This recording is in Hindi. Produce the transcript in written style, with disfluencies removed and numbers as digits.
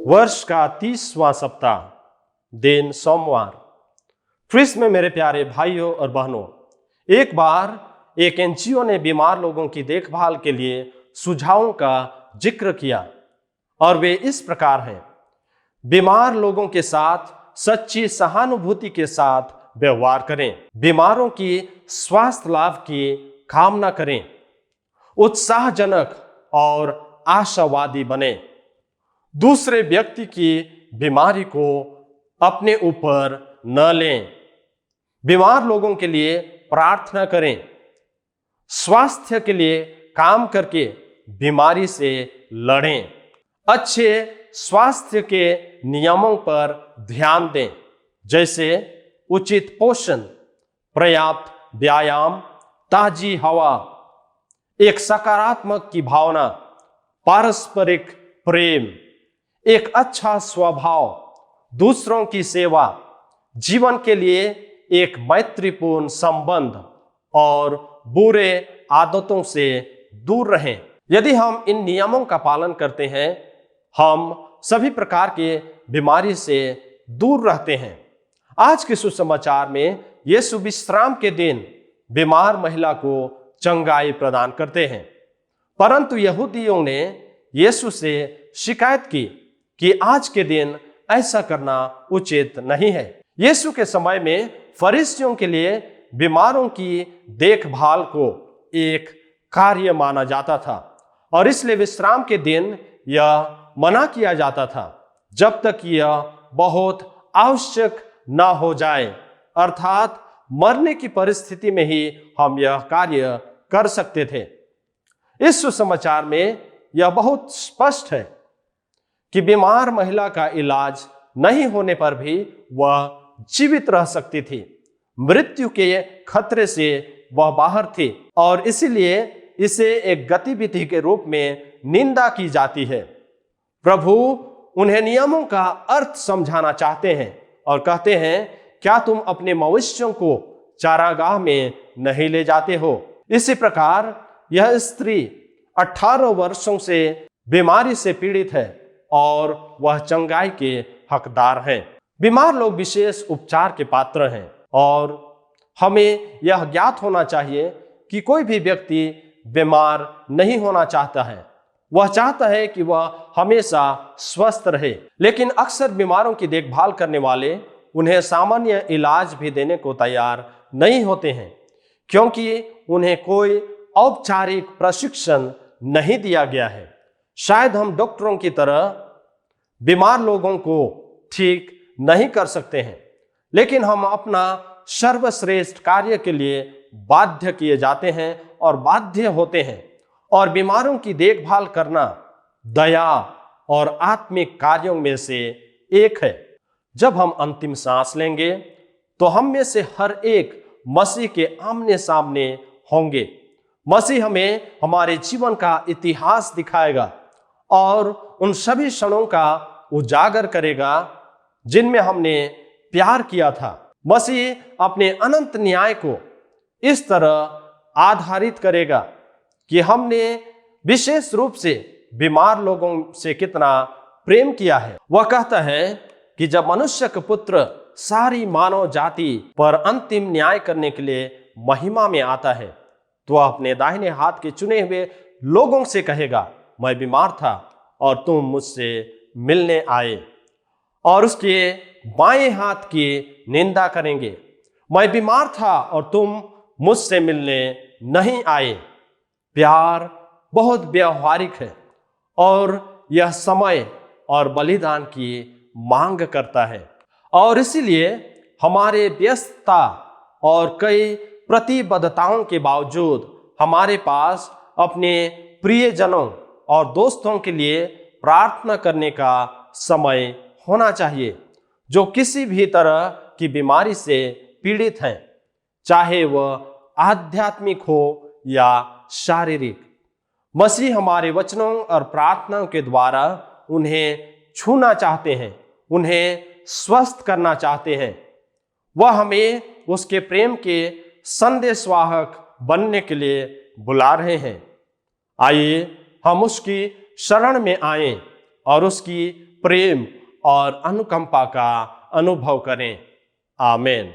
वर्ष का 30वां सप्ताह, दिन सोमवार। ख्रीस्त में मेरे प्यारे भाइयों और बहनों, एक बार एक एनजीओ ने बीमार लोगों की देखभाल के लिए सुझावों का जिक्र किया और वे इस प्रकार हैं। बीमार लोगों के साथ सच्ची सहानुभूति के साथ व्यवहार करें, बीमारों की स्वास्थ्य लाभ की कामना करें, उत्साहजनक और आशावादी बने, दूसरे व्यक्ति की बीमारी को अपने ऊपर न लें, बीमार लोगों के लिए प्रार्थना करें, स्वास्थ्य के लिए काम करके बीमारी से लड़ें, अच्छे स्वास्थ्य के नियमों पर ध्यान दें, जैसे उचित पोषण, पर्याप्त व्यायाम, ताजी हवा, एक सकारात्मक की भावना, पारस्परिक प्रेम, एक अच्छा स्वभाव, दूसरों की सेवा, जीवन के लिए एक मैत्रीपूर्ण संबंध और बुरे आदतों से दूर रहें। यदि हम इन नियमों का पालन करते हैं, हम सभी प्रकार के बीमारी से दूर रहते हैं। आज के सुसमाचार में यीशु विश्राम के दिन बीमार महिला को चंगाई प्रदान करते हैं, परंतु यहूदियों ने यीशु से शिकायत की कि आज के दिन ऐसा करना उचित नहीं है। यीशु के समय में फरीसियों के लिए बीमारों की देखभाल को एक कार्य माना जाता था और इसलिए विश्राम के दिन यह मना किया जाता था जब तक यह बहुत आवश्यक ना हो जाए, अर्थात मरने की परिस्थिति में ही हम यह कार्य कर सकते थे। इस सुसमाचार में यह बहुत स्पष्ट है कि बीमार महिला का इलाज नहीं होने पर भी वह जीवित रह सकती थी, मृत्यु के खतरे से वह बाहर थी और इसीलिए इसे एक गतिविधि के रूप में निंदा की जाती है। प्रभु उन्हें नियमों का अर्थ समझाना चाहते हैं और कहते हैं, क्या तुम अपने मवेशियों को चारागाह में नहीं ले जाते हो? इसी प्रकार यह स्त्री 18 वर्षों से बीमारी से पीड़ित है और वह चंगाई के हकदार हैं। बीमार लोग विशेष उपचार के पात्र हैं और हमें यह ज्ञात होना चाहिए कि कोई भी व्यक्ति बीमार नहीं होना चाहता है। वह चाहता है कि वह हमेशा स्वस्थ रहे, लेकिन अक्सर बीमारों की देखभाल करने वाले उन्हें सामान्य इलाज भी देने को तैयार नहीं होते हैं, क्योंकि उन्हें कोई औपचारिक प्रशिक्षण नहीं दिया गया है। शायद हम डॉक्टरों की तरह बीमार लोगों को ठीक नहीं कर सकते हैं, लेकिन हम अपना सर्वश्रेष्ठ कार्य के लिए बाध्य किए जाते हैं और बाध्य होते हैं, और बीमारों की देखभाल करना दया और आत्मिक कार्यों में से एक है। जब हम अंतिम सांस लेंगे तो हम में से हर एक मसीह के आमने सामने होंगे। मसीह हमें हमारे जीवन का इतिहास दिखाएगा और उन सभी क्षणों का उजागर करेगा जिनमें हमने प्यार किया था। मसीह अपने अनंत न्याय को इस तरह आधारित करेगा कि हमने विशेष रूप से बीमार लोगों से कितना प्रेम किया है। वह कहता है कि जब मनुष्य का पुत्र सारी मानव जाति पर अंतिम न्याय करने के लिए महिमा में आता है, तो वह अपने दाहिने हाथ के चुने हुए लोगों से कहेगा, मैं बीमार था और तुम मुझसे मिलने आए, और उसके बाएं हाथ की निंदा करेंगे, मैं बीमार था और तुम मुझसे मिलने नहीं आए। प्यार बहुत व्यवहारिक है और यह समय और बलिदान की मांग करता है, और इसीलिए हमारे व्यस्तता और कई प्रतिबद्धताओं के बावजूद हमारे पास अपने प्रियजनों और दोस्तों के लिए प्रार्थना करने का समय होना चाहिए जो किसी भी तरह की बीमारी से पीड़ित हैं, चाहे वह आध्यात्मिक हो या शारीरिक। मसीह हमारे वचनों और प्रार्थनाओं के द्वारा उन्हें छूना चाहते हैं, उन्हें स्वस्थ करना चाहते हैं। वह हमें उसके प्रेम के संदेशवाहक बनने के लिए बुला रहे हैं। आइए हम उसकी शरण में आएं और उसकी प्रेम और अनुकंपा का अनुभव करें। आमीन।